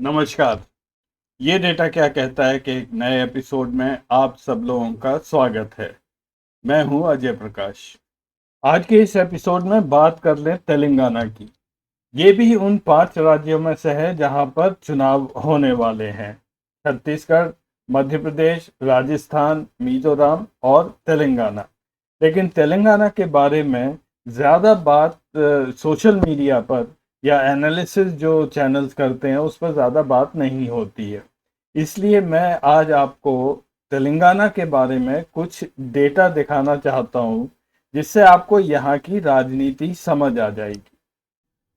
नमस्कार। ये डेटा क्या कहता है कि एक नए एपिसोड में आप सब लोगों का स्वागत है। मैं हूं अजय प्रकाश। आज के इस एपिसोड में बात कर लें तेलंगाना की। ये भी उन 5 राज्यों में से है जहां पर चुनाव होने वाले हैं। छत्तीसगढ़, मध्य प्रदेश, राजस्थान, मिजोरम और तेलंगाना। लेकिन तेलंगाना के बारे में ज़्यादा बात सोशल मीडिया पर या एनालिसिस जो चैनल्स करते हैं उस पर ज़्यादा बात नहीं होती है। इसलिए मैं आज आपको तेलंगाना के बारे में कुछ डेटा दिखाना चाहता हूँ, जिससे आपको यहाँ की राजनीति समझ आ जाएगी।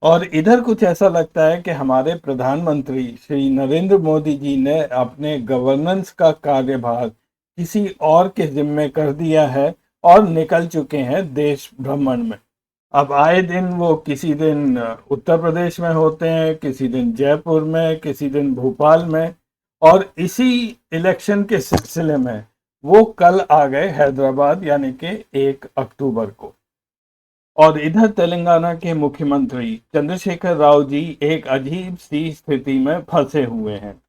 और इधर कुछ ऐसा लगता है कि हमारे प्रधानमंत्री श्री नरेंद्र मोदी जी ने अपने गवर्नेंस का कार्यभार किसी और के जिम्मे कर दिया है और निकल चुके हैं देश भ्रमण में। अब आए दिन वो किसी दिन उत्तर प्रदेश में होते हैं, किसी दिन जयपुर में, किसी दिन भोपाल में। और इसी इलेक्शन के सिलसिले में वो कल आ गए हैदराबाद, यानी कि 1 अक्टूबर को। और इधर तेलंगाना के मुख्यमंत्री चंद्रशेखर राव जी एक अजीब सी स्थिति में फंसे हुए हैं।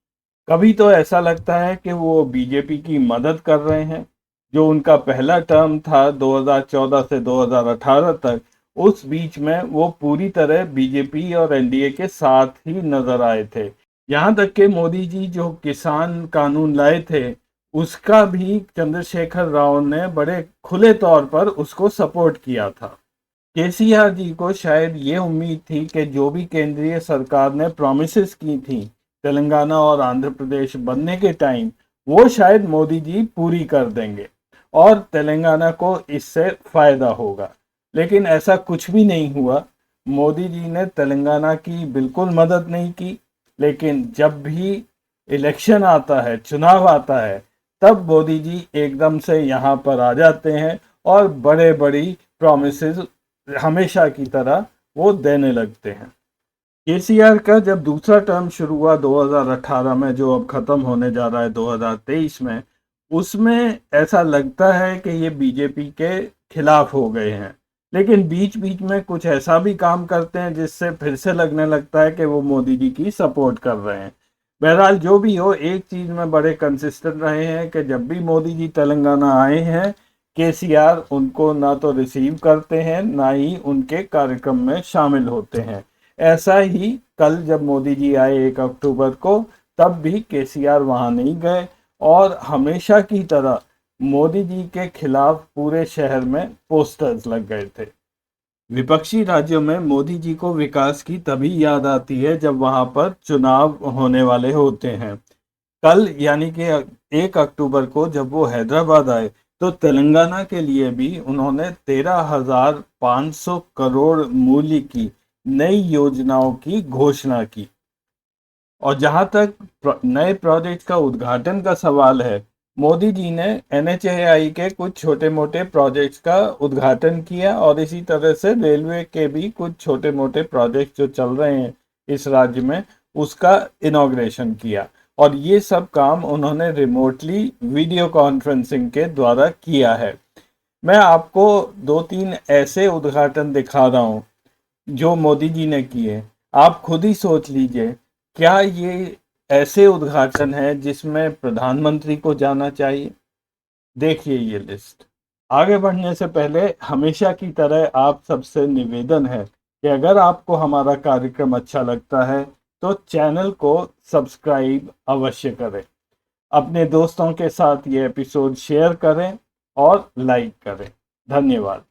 कभी तो ऐसा लगता है कि वो बीजेपी की मदद कर रहे हैं। जो उनका पहला टर्म था 2014 से 2018 तक, उस बीच में वो पूरी तरह बीजेपी और एनडीए के साथ ही नजर आए थे। यहाँ तक कि मोदी जी जो किसान कानून लाए थे, उसका भी चंद्रशेखर राव ने बड़े खुले तौर पर उसको सपोर्ट किया था। केसीआर जी को शायद ये उम्मीद थी कि जो भी केंद्रीय सरकार ने प्रॉमिसेस की थी तेलंगाना और आंध्र प्रदेश बनने के टाइम, वो शायद मोदी जी पूरी कर देंगे और तेलंगाना को इससे फायदा होगा। लेकिन ऐसा कुछ भी नहीं हुआ। मोदी जी ने तेलंगाना की बिल्कुल मदद नहीं की। लेकिन जब भी इलेक्शन आता है, चुनाव आता है, तब मोदी जी एकदम से यहाँ पर आ जाते हैं और बड़े बड़ी प्रॉमिसेस हमेशा की तरह वो देने लगते हैं। केसीआर का जब दूसरा टर्म शुरू हुआ 2018 में, जो अब खत्म होने जा रहा है 2023 में, उसमें ऐसा लगता है कि ये बीजेपी के खिलाफ हो गए हैं। लेकिन बीच बीच में कुछ ऐसा भी काम करते हैं जिससे फिर से लगने लगता है कि वो मोदी जी की सपोर्ट कर रहे हैं। बहरहाल जो भी हो, एक चीज में बड़े कंसिस्टेंट रहे हैं कि जब भी मोदी जी तेलंगाना आए हैं, केसीआर उनको ना तो रिसीव करते हैं, ना ही उनके कार्यक्रम में शामिल होते हैं। ऐसा ही कल जब मोदी जी आए 1 अक्टूबर को, तब भी केसीआर वहां नहीं गए और हमेशा की तरह मोदी जी के खिलाफ पूरे शहर में पोस्टर्स लग गए थे। विपक्षी राज्यों में मोदी जी को विकास की तभी याद आती है जब वहां पर चुनाव होने वाले होते हैं। कल यानी कि 1 अक्टूबर को जब वो हैदराबाद आए, तो तेलंगाना के लिए भी उन्होंने 13,500 करोड़ मूल्य की नई योजनाओं की घोषणा की। और जहां तक नए प्रोजेक्ट का उद्घाटन का सवाल है, मोदी जी ने एनएचएआई के कुछ छोटे मोटे प्रोजेक्ट्स का उद्घाटन किया और इसी तरह से रेलवे के भी कुछ छोटे मोटे प्रोजेक्ट जो चल रहे हैं इस राज्य में, उसका इनॉग्रेशन किया। और ये सब काम उन्होंने रिमोटली वीडियो कॉन्फ्रेंसिंग के द्वारा किया है। मैं आपको 2-3 ऐसे उद्घाटन दिखा रहा हूँ जो मोदी जी ने किए। आप खुद ही सोच लीजिए, क्या ये ऐसे उद्घाटन है जिसमें प्रधानमंत्री को जाना चाहिए? देखिए ये लिस्ट। आगे बढ़ने से पहले हमेशा की तरह आप सबसे निवेदन है कि अगर आपको हमारा कार्यक्रम अच्छा लगता है तो चैनल को सब्सक्राइब अवश्य करें। अपने दोस्तों के साथ ये एपिसोड शेयर करें और लाइक करें। धन्यवाद।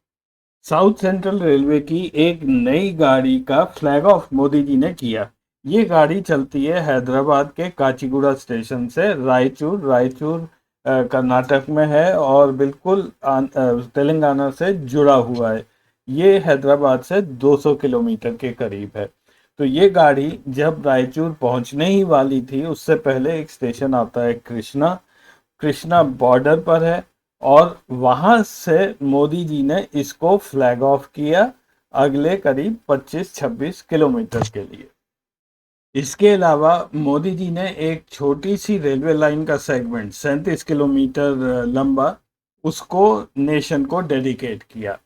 साउथ सेंट्रल रेलवे की एक नई गाड़ी का फ्लैग ऑफ मोदी जी ने किया। ये गाड़ी चलती है हैदराबाद के काचीगुड़ा स्टेशन से रायचूर। रायचूर कर्नाटक में है और बिल्कुल तेलंगाना से जुड़ा हुआ है। ये हैदराबाद से 200 किलोमीटर के करीब है। तो ये गाड़ी जब रायचूर पहुंचने ही वाली थी, उससे पहले एक स्टेशन आता है कृष्णा। कृष्णा बॉर्डर पर है और वहां से मोदी जी ने इसको फ्लैग ऑफ किया अगले करीब 25-26 किलोमीटर के लिए। इसके अलावा मोदी जी ने एक छोटी सी रेलवे लाइन का सेगमेंट 37 किलोमीटर लंबा, उसको नेशन को डेडिकेट किया।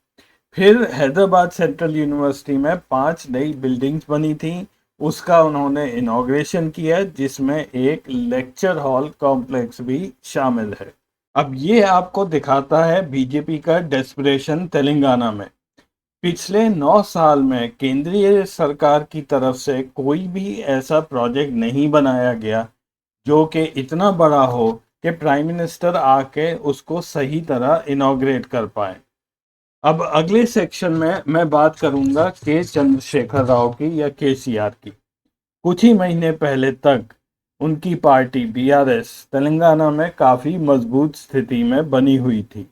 फिर हैदराबाद सेंट्रल यूनिवर्सिटी में 5 नई बिल्डिंग्स बनी थी। उसका उन्होंने इनॉग्रेशन किया, जिसमें एक लेक्चर हॉल कॉम्प्लेक्स भी शामिल है। अब ये आपको दिखाता है बीजेपी का डेस्परेशन तेलंगाना में। पिछले 9 साल में केंद्रीय सरकार की तरफ से कोई भी ऐसा प्रोजेक्ट नहीं बनाया गया जो कि इतना बड़ा हो कि प्राइम मिनिस्टर आके उसको सही तरह इनॉग्रेट कर पाए। अब अगले सेक्शन में मैं बात करूंगा के चंद्रशेखर राव की या केसीआर की। कुछ ही महीने पहले तक उनकी पार्टी बीआरएस तेलंगाना में काफी मजबूत स्थिति में बनी हुई थी,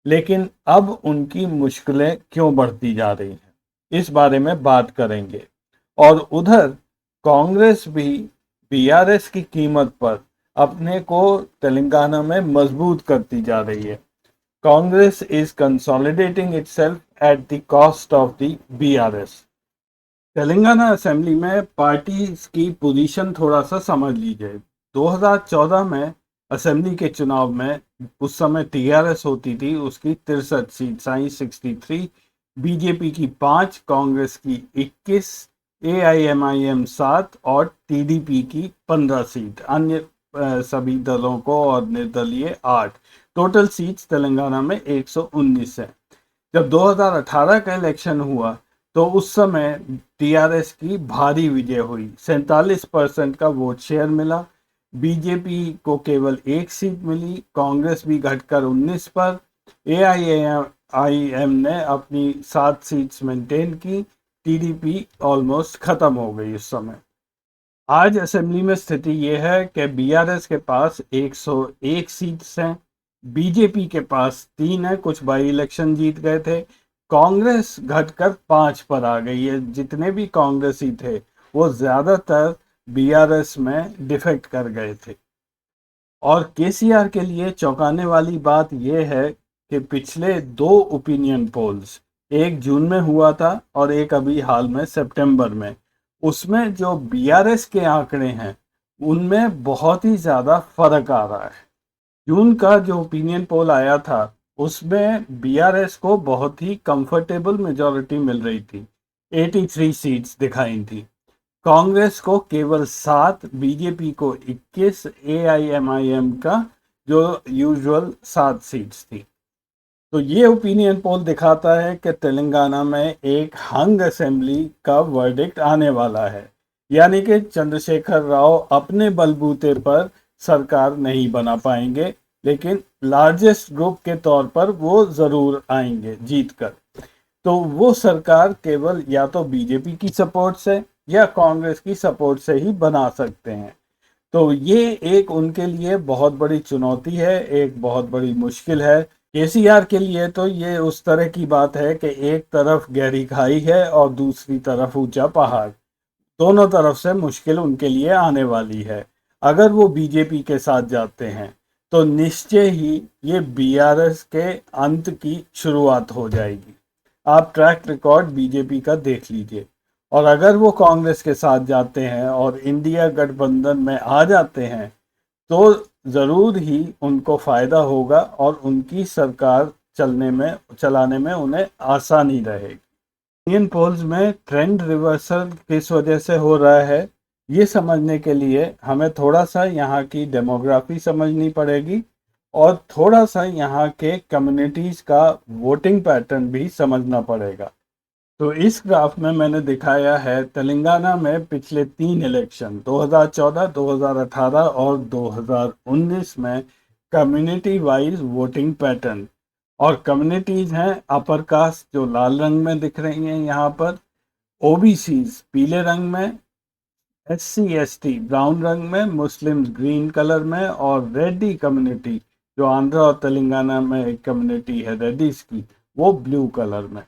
लेकिन अब उनकी मुश्किलें क्यों बढ़ती जा रही हैं, इस बारे में बात करेंगे। और उधर कांग्रेस भी बीआरएस की कीमत पर अपने को तेलंगाना में मजबूत करती जा रही है। Congress is consolidating itself at the cost of the BRS. Telangana assembly में पार्टी की पोजीशन थोड़ा सा समझ लीजिए। 2014 में असेंबली के चुनाव में उस समय टीआरएस होती थी, उसकी 63 सीट आई, 63, बीजेपी की 5, कांग्रेस की 21, एआईएमआईएम 7 और टीडीपी की 15 सीट, अन्य सभी दलों को और निर्दलीय 8। टोटल सीट्स तेलंगाना में 119 है। जब 2018 का इलेक्शन हुआ तो उस समय टीआरएस की भारी विजय हुई, 47% का वोट शेयर मिला। बीजेपी को केवल 1 सीट मिली, कांग्रेस भी घटकर 19 पर, एआईएम ने अपनी 7 सीट्स मेंटेन की, टीडीपी ऑलमोस्ट खत्म हो गई उस समय। आज असेंबली में स्थिति यह है कि बीआरएस के पास 101 सीट्स हैं, बीजेपी के पास 3 है, कुछ बाई इलेक्शन जीत गए थे, कांग्रेस घटकर 5 पर आ गई है। जितने भी कांग्रेसी थे वो ज्यादातर बीआरएस में डिफेक्ट कर गए थे। और केसीआर के लिए चौंकाने वाली बात यह है कि पिछले 2 ओपिनियन पोल्स, एक जून में हुआ था और एक अभी हाल में सितंबर में, उसमें जो बीआरएस के आंकड़े हैं उनमें बहुत ही ज्यादा फर्क आ रहा है। जून का जो ओपिनियन पोल आया था उसमें बीआरएस को बहुत ही कंफर्टेबल मेजॉरिटी मिल रही थी, 83 सीट्स दिखाई थी। कांग्रेस को केवल 7, बीजेपी को 21, एआईएमआईएम का जो यूजुअल 7 सीट्स थी। तो ये ओपिनियन पोल दिखाता है कि तेलंगाना में एक हंग असेंबली का वर्डिक्ट आने वाला है, यानी कि चंद्रशेखर राव अपने बलबूते पर सरकार नहीं बना पाएंगे, लेकिन लार्जेस्ट ग्रुप के तौर पर वो जरूर आएंगे जीतकर। तो वो सरकार केवल या तो बीजेपी की सपोर्ट से या कांग्रेस की सपोर्ट से ही बना सकते हैं। तो ये एक उनके लिए बहुत बड़ी चुनौती है, एक बहुत बड़ी मुश्किल है। केसीआर के लिए तो ये उस तरह की बात है कि एक तरफ गहरी खाई है और दूसरी तरफ ऊंचा पहाड़, दोनों तरफ से मुश्किल उनके लिए आने वाली है। अगर वो बीजेपी के साथ जाते हैं तो निश्चय ही ये बीआरएस के अंत की शुरुआत हो जाएगी। आप ट्रैक रिकॉर्ड बीजेपी का देख लीजिए। और अगर वो कांग्रेस के साथ जाते हैं और इंडिया गठबंधन में आ जाते हैं तो जरूर ही उनको फायदा होगा और उनकी सरकार चलाने में उन्हें आसानी रहेगी। इंडियन पोल्स में ट्रेंड रिवर्सल किस वजह से हो रहा है, ये समझने के लिए हमें थोड़ा सा यहाँ की डेमोग्राफी समझनी पड़ेगी और थोड़ा सा यहाँ के कम्युनिटीज का वोटिंग पैटर्न भी समझना पड़ेगा। तो इस ग्राफ में मैंने दिखाया है तेलंगाना में पिछले 3 इलेक्शन 2014, 2018 और 2019 में कम्युनिटी वाइज वोटिंग पैटर्न। और कम्युनिटीज हैं अपर कास्ट जो लाल रंग में दिख रही हैं यहाँ पर, ओबीसीज पीले रंग में, एससी एसटी ब्राउन रंग में, मुस्लिम्स ग्रीन कलर में और रेड्डी कम्युनिटी जो आंध्र और तेलंगाना में एक कम्युनिटी है रेड्डीज की, वो ब्लू कलर में।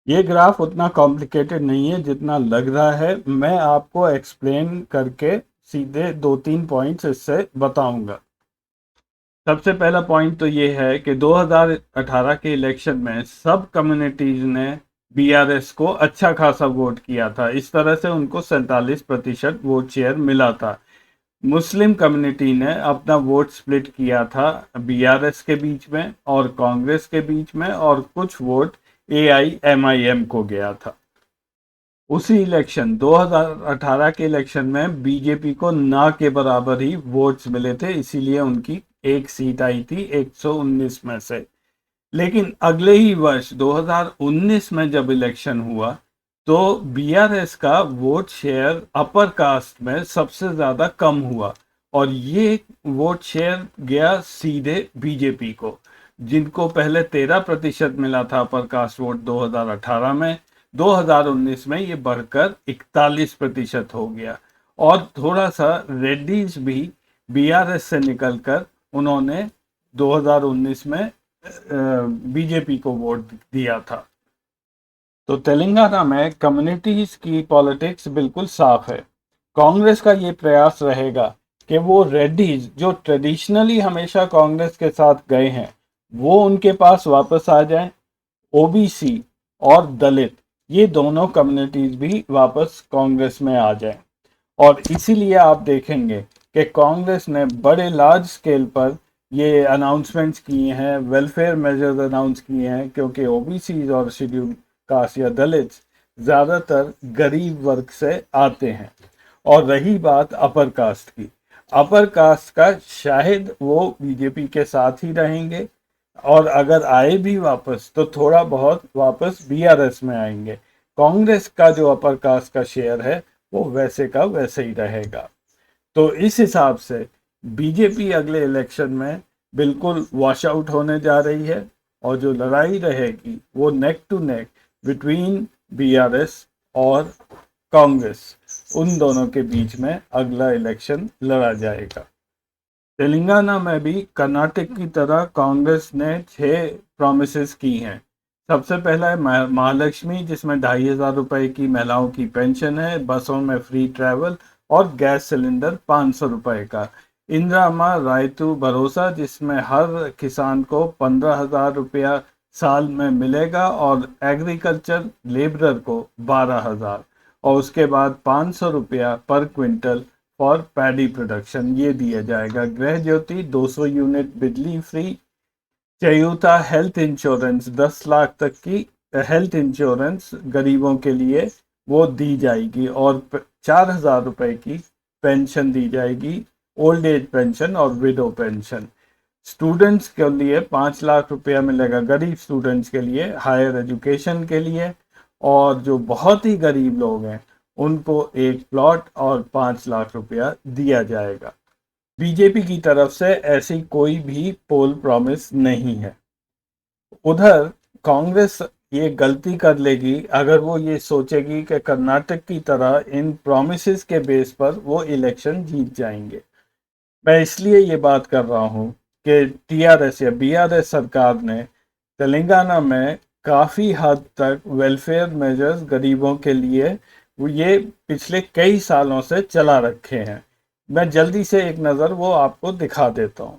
ये ग्राफ उतना कॉम्प्लिकेटेड नहीं है जितना लग रहा है, मैं आपको एक्सप्लेन करके सीधे 2-3 पॉइंट्स इससे बताऊंगा। सबसे पहला पॉइंट तो ये है कि 2018 के इलेक्शन में सब कम्युनिटीज ने बीआरएस को अच्छा खासा वोट किया था, इस तरह से उनको 47% वोट शेयर मिला था। मुस्लिम कम्युनिटी ने अपना वोट स्प्लिट किया था बीआरएस के बीच में और कांग्रेस के बीच में, और कुछ वोट एआईएमआईएम को गया था। उसी इलेक्शन 2018 के इलेक्शन में बीजेपी को ना के बराबर ही वोट्स मिले थे, इसीलिए उनकी एक सीट आई थी 119 में से। लेकिन अगले ही वर्ष 2019 में जब इलेक्शन हुआ तो बीआरएस का वोट शेयर अपर कास्ट में सबसे ज्यादा कम हुआ और ये वोट शेयर गया सीधे बीजेपी को, जिनको पहले 13% मिला था अपर कास्ट वोट 2018 में। 2019 में ये बढ़कर 41% हो गया और थोड़ा सा रेड्डीज भी बीआरएस से निकलकर उन्होंने 2019 में बीजेपी को वोट दिया था। तो तेलंगाना में कम्युनिटीज की पॉलिटिक्स बिल्कुल साफ है। कांग्रेस का ये प्रयास रहेगा कि वो रेड्डीज जो ट्रेडिशनली हमेशा कांग्रेस के साथ गए हैं वो उनके पास वापस आ जाएं। ओबीसी और दलित ये दोनों कम्युनिटीज भी वापस कांग्रेस में आ जाएं और इसीलिए आप देखेंगे कि कांग्रेस ने बड़े लार्ज स्केल पर ये अनाउंसमेंट्स किए हैं, वेलफेयर मेजर्स अनाउंस किए हैं, क्योंकि ओबीसी और शेड्यूल कास्ट या दलित ज़्यादातर गरीब वर्ग से आते हैं। और रही बात अपर कास्ट की, अपर कास्ट का शायद वो बीजेपी के साथ ही रहेंगे और अगर आए भी वापस तो थोड़ा बहुत वापस बीआरएस में आएंगे। कांग्रेस का जो अपर कास्ट का शेयर है वो वैसे का वैसे ही रहेगा। तो इस हिसाब से बीजेपी अगले इलेक्शन में बिल्कुल वॉश आउट होने जा रही है और जो लड़ाई रहेगी वो neck to neck between BRS और कांग्रेस, उन दोनों के बीच में अगला इलेक्शन लड़ा जाएगा। तेलंगाना में भी कर्नाटक की तरह कांग्रेस ने 6 प्रॉमिसेस की हैं। सबसे पहला है महालक्ष्मी, जिसमें 2,500 रुपए की महिलाओं की पेंशन है, बसों में फ्री ट्रैवल और गैस सिलेंडर 500 रुपए का। इंदिरा अम्मा रायतु भरोसा, जिसमें हर किसान को 15,000 रुपया साल में मिलेगा और एग्रीकल्चर लेबरर को 12,000 और उसके बाद 500 रुपया पर क्विंटल फॉर पैडी प्रोडक्शन ये दिया जाएगा। गृह ज्योति 200 यूनिट बिजली फ्री। चयूता हेल्थ इंश्योरेंस 10 लाख तक की हेल्थ इंश्योरेंस गरीबों के लिए वो दी जाएगी और 4,000 रुपए की पेंशन दी जाएगी, ओल्ड एज पेंशन और विडो पेंशन। स्टूडेंट्स के लिए 5 लाख रुपया मिलेगा, गरीब स्टूडेंट्स के लिए हायर एजुकेशन के लिए, और जो बहुत ही गरीब लोग हैं उनको एक प्लॉट और 5 लाख रुपया दिया जाएगा। बीजेपी की तरफ से ऐसी कोई भी पोल प्रॉमिस नहीं है। उधर कांग्रेस ये गलती कर लेगी अगर वो ये सोचेगी कि कर्नाटक की तरह इन प्रॉमिसेस के बेस पर वो इलेक्शन जीत जाएंगे। मैं इसलिए ये बात कर रहा हूँ कि टीआरएस या बीआरएस सरकार ने तेलंगाना में काफ़ी हद तक वेलफेयर मेजर्स गरीबों के लिए वो ये पिछले कई सालों से चला रखे हैं। मैं जल्दी से एक नज़र वो आपको दिखा देता हूँ।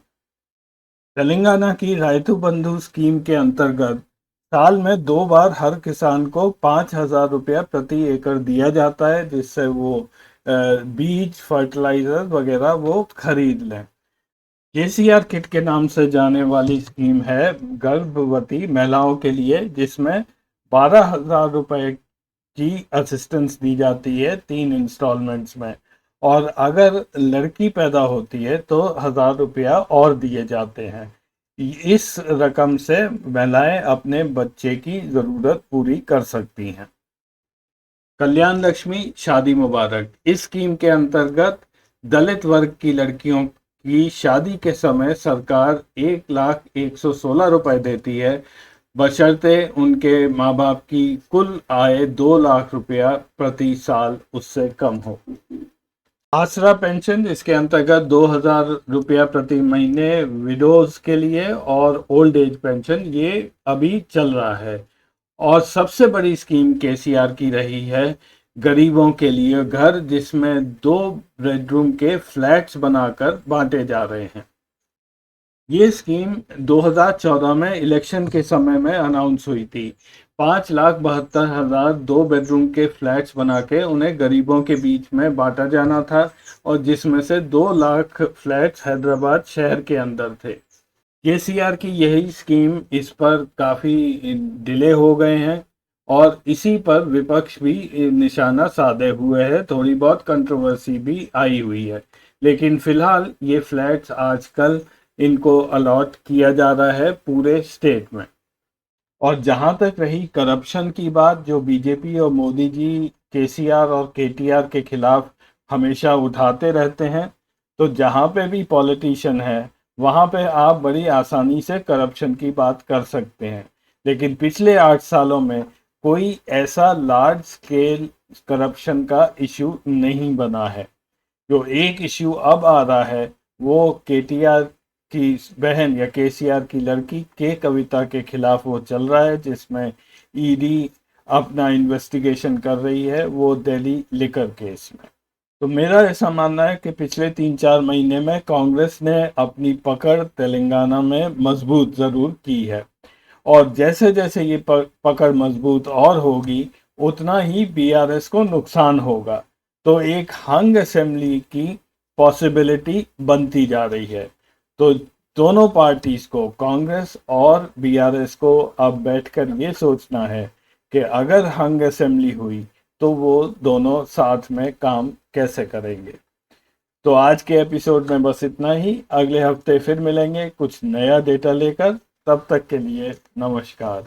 तेलंगाना की रायतु बंधु स्कीम के अंतर्गत साल में 2 बार हर किसान को 5,000 रुपया प्रति एकड़ दिया जाता है, जिससे वो बीज फर्टिलाइजर वगैरह वो खरीद लें। केसीआर किट के नाम से जाने वाली स्कीम है गर्भवती महिलाओं के लिए, जिसमें 12,000 रुपए की असिस्टेंस दी जाती है 3 इंस्टॉलमेंट्स में, और अगर लड़की पैदा होती है तो 1,000 रुपया और दिए जाते हैं। इस रकम से महिलाएं अपने बच्चे की ज़रूरत पूरी कर सकती हैं। कल्याण लक्ष्मी शादी मुबारक, इस स्कीम के अंतर्गत दलित वर्ग की लड़कियों की शादी के समय सरकार 1,01,16 रुपए देती है, बशर्ते उनके माँ बाप की कुल आय 2 लाख रुपया प्रति साल उससे कम हो। आसरा पेंशन, जिसके अंतर्गत 2,000 रुपया प्रति महीने विडोज के लिए, और ओल्ड एज पेंशन ये अभी चल रहा है। और सबसे बड़ी स्कीम केसीआर की रही है गरीबों के लिए घर, जिसमें 2 बेडरूम के फ्लैट्स बनाकर बांटे जा रहे हैं। ये स्कीम 2014 में इलेक्शन के समय में अनाउंस हुई थी। 5,72,000 2 बेडरूम के फ्लैट्स बना के उन्हें गरीबों के बीच में बांटा जाना था, और जिसमें से 2 लाख फ्लैट्स हैदराबाद शहर के अंदर थे। केसीआर की यही स्कीम, इस पर काफ़ी डिले हो गए हैं और इसी पर विपक्ष भी निशाना साधे हुए है, थोड़ी बहुत कंट्रोवर्सी भी आई हुई है। लेकिन फिलहाल ये फ्लैट्स आजकल इनको अलॉट किया जा रहा है पूरे स्टेट में। और जहां तक रही करप्शन की बात, जो बीजेपी और मोदी जी केसीआर और केटीआर के खिलाफ हमेशा उठाते रहते हैं, तो जहां पे भी पॉलिटिशियन है वहां पे आप बड़ी आसानी से करप्शन की बात कर सकते हैं। लेकिन पिछले 8 सालों में कोई ऐसा लार्ज स्केल करप्शन का इशू नहीं बना है। जो एक इश्यू अब आ रहा है वो केटीआर की बहन या केसीआर की लड़की के कविता के खिलाफ वो चल रहा है, जिसमें ईडी अपना इन्वेस्टिगेशन कर रही है, वो दिल्ली लिकर केस में। तो मेरा ऐसा मानना है कि पिछले 3-4 महीने में कांग्रेस ने अपनी पकड़ तेलंगाना में मजबूत जरूर की है। और जैसे जैसे ये पकड़ मजबूत और होगी उतना ही बीआरएस को नुकसान होगा। तो एक हंग असेंबली की पॉसिबिलिटी बनती जा रही है। तो दोनों पार्टीज को, कांग्रेस और बीआरएस को, अब बैठकर ये सोचना है कि अगर हंग असेंबली हुई तो वो दोनों साथ में काम कैसे करेंगे। तो आज के एपिसोड में बस इतना ही। अगले हफ्ते फिर मिलेंगे कुछ नया डेटा लेकर। तब तक के लिए नमस्कार।